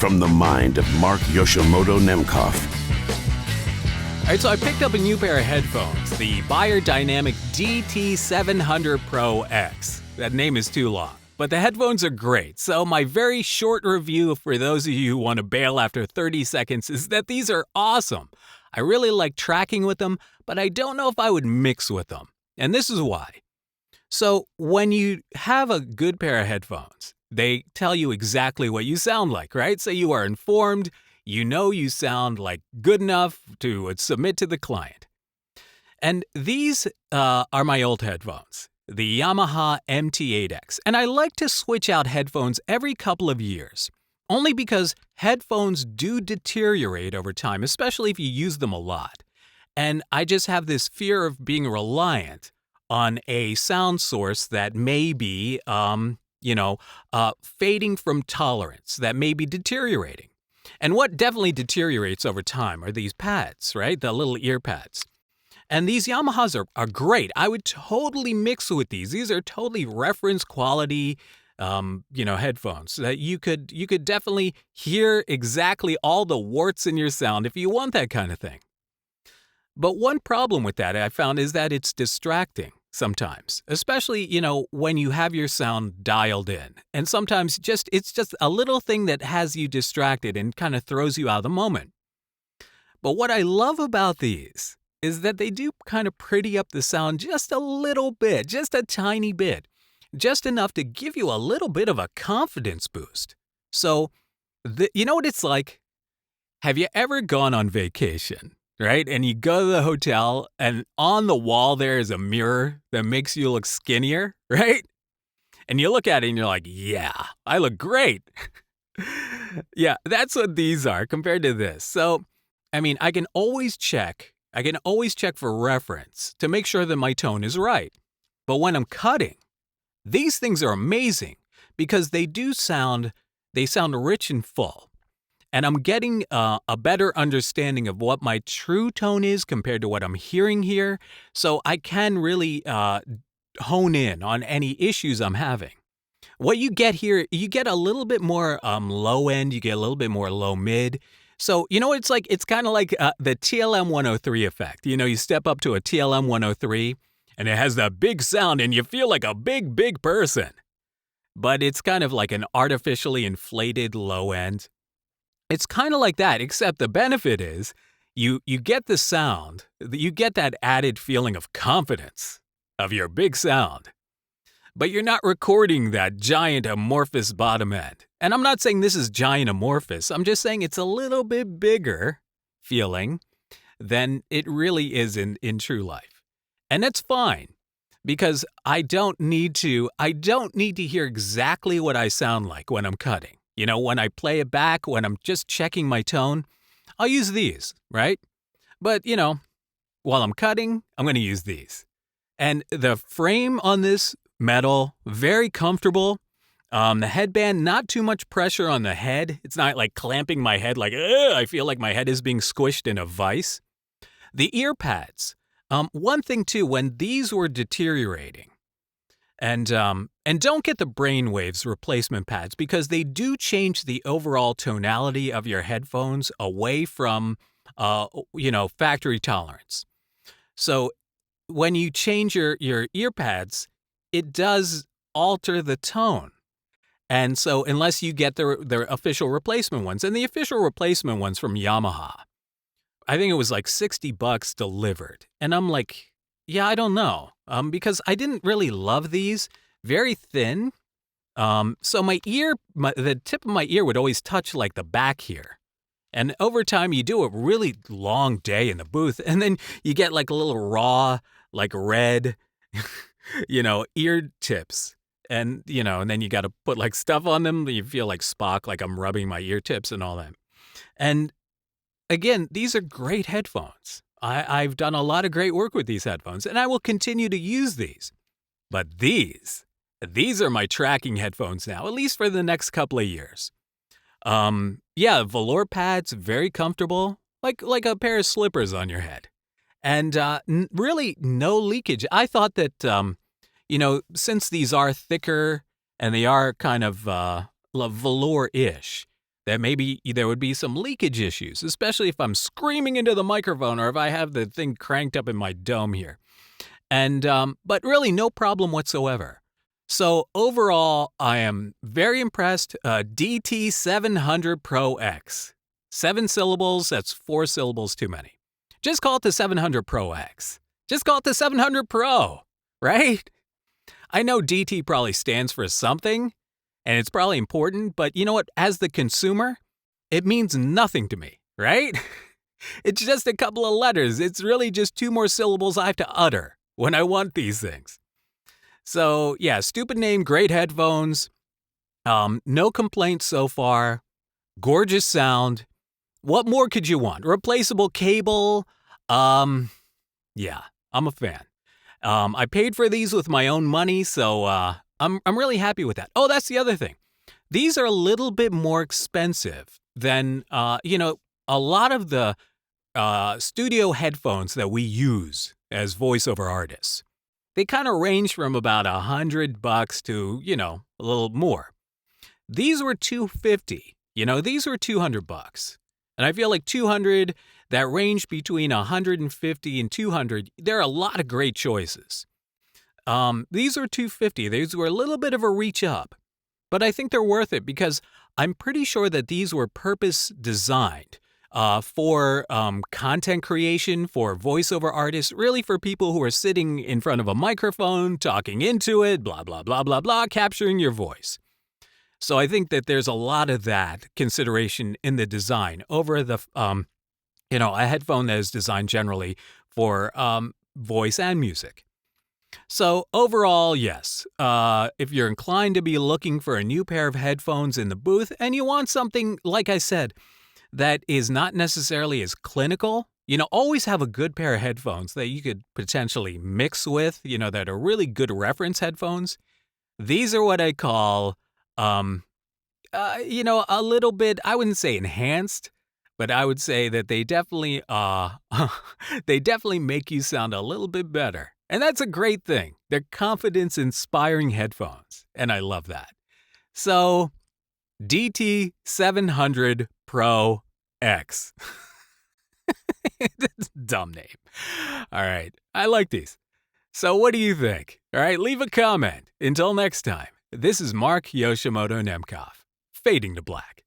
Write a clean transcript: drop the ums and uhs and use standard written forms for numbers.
From the mind of Mark Yoshimoto Nemkov. All right, so I picked up a new pair of headphones, the Beyerdynamic DT-700 Pro X. That name is too long, but the headphones are great. So my very short review for those of you who want to bail after 30 seconds is that these are awesome. I really like tracking with them, but I don't know if I would mix with them. And this is why. So when you have a good pair of headphones, they tell you exactly what you sound like, right? So you are informed, you know you sound like good enough to submit to the client. And these are my old headphones, the Yamaha MT8X. And I like to switch out headphones every couple of years, only because headphones do deteriorate over time, especially if you use them a lot. And I just have this fear of being reliant on a sound source that may be, fading from tolerance, that may be deteriorating. And what definitely deteriorates over time are these pads, right? The little ear pads. And these Yamahas are great. I would totally mix with these. These are totally reference quality, headphones that you could definitely hear exactly all the warts in your sound if you want that kind of thing. But one problem with that I found is that it's distracting sometimes, especially, when you have your sound dialed in. And sometimes it's just a little thing that has you distracted and kind of throws you out of the moment. But what I love about these is that they do kind of pretty up the sound just a little bit, just a tiny bit, just enough to give you a little bit of a confidence boost. So, you know what it's like? Have you ever gone on vacation? Right? And you go to the hotel and on the wall there is a mirror that makes you look skinnier, right? And you look at it and you're like, yeah, I look great. Yeah, that's what these are compared to this. So, I can always check for reference to make sure that my tone is right. But when I'm cutting, these things are amazing because they sound rich and full. And I'm getting a better understanding of what my true tone is compared to what I'm hearing here. So I can really hone in on any issues I'm having. What you get here, you get a little bit more low end, you get a little bit more low mid. So, it's kind of like the TLM 103 effect. You step up to a TLM 103 and it has that big sound and you feel like a big, big person. But it's kind of like an artificially inflated low end. It's kind of like that, except the benefit is you get the sound, you get that added feeling of confidence of your big sound. But you're not recording that giant amorphous bottom end. And I'm not saying this is giant amorphous. I'm just saying it's a little bit bigger feeling than it really is in true life. And that's fine because I don't need to hear exactly what I sound like when I'm cutting. When I play it back, when I'm just checking my tone, I'll use these, right? But, while I'm cutting, I'm going to use these. And the frame on this metal, very comfortable. The headband, not too much pressure on the head. It's not like clamping my head like, I feel like my head is being squished in a vise. The ear pads. One thing, too, when these were deteriorating, and don't get the brainwaves replacement pads because they do change the overall tonality of your headphones away from, factory tolerance. So when you change your ear pads, it does alter the tone. And so unless you get their official replacement ones, and the official replacement ones from Yamaha, I think it was like $60 delivered. And I'm like, yeah, I don't know. Because I didn't really love these. Very thin. So the tip of my ear would always touch like the back here. And over time, you do a really long day in the booth, and then you get like a little raw, like red, ear tips. And, and then you got to put like stuff on them. You feel like Spock, like I'm rubbing my ear tips and all that. And again, these are great headphones. I've done a lot of great work with these headphones, and I will continue to use these. But these are my tracking headphones now, at least for the next couple of years. Velour pads, very comfortable, like a pair of slippers on your head. And really no leakage. I thought that, since these are thicker and they are kind of velour-ish, that maybe there would be some leakage issues, especially if I'm screaming into the microphone or if I have the thing cranked up in my dome here. And but really no problem whatsoever. So overall, I am very impressed. DT-700 Pro X. 7 syllables, that's 4 syllables too many. Just call it the 700 Pro X. Just call it the 700 Pro, right? I know DT probably stands for something, and it's probably important, but you know what? As the consumer, it means nothing to me, right? It's just a couple of letters. It's really just 2 more syllables I have to utter when I want these things. So yeah, stupid name, great headphones. No complaints so far. Gorgeous sound. What more could you want? Replaceable cable. Yeah, I'm a fan. I paid for these with my own money, so I'm really happy with that. Oh, that's the other thing. These are a little bit more expensive than a lot of the studio headphones that we use as voiceover artists. They kind of range from about $100 to, a little more. These were $250. These were $200. And I feel like 200, that range between 150 and 200, there are a lot of great choices. These were $250. These were a little bit of a reach up. But I think they're worth it because I'm pretty sure that these were purpose designed for content creation, for voiceover artists, really for people who are sitting in front of a microphone, talking into it, blah, blah, blah, blah, blah, capturing your voice. So I think that there's a lot of that consideration in the design over the, a headphone that is designed generally for voice and music. So overall, yes, if you're inclined to be looking for a new pair of headphones in the booth and you want something, like I said, that is not necessarily as clinical, always have a good pair of headphones that you could potentially mix with, that are really good reference headphones. These are what I call, a little bit, I wouldn't say enhanced, but I would say that they definitely, they definitely make you sound a little bit better. And that's a great thing. They're confidence-inspiring headphones, and I love that. So, DT-700 Pro X. That's a dumb name. All right, I like these. So what do you think? All right, leave a comment. Until next time, this is Mark Yoshimoto Nemkov, fading to black.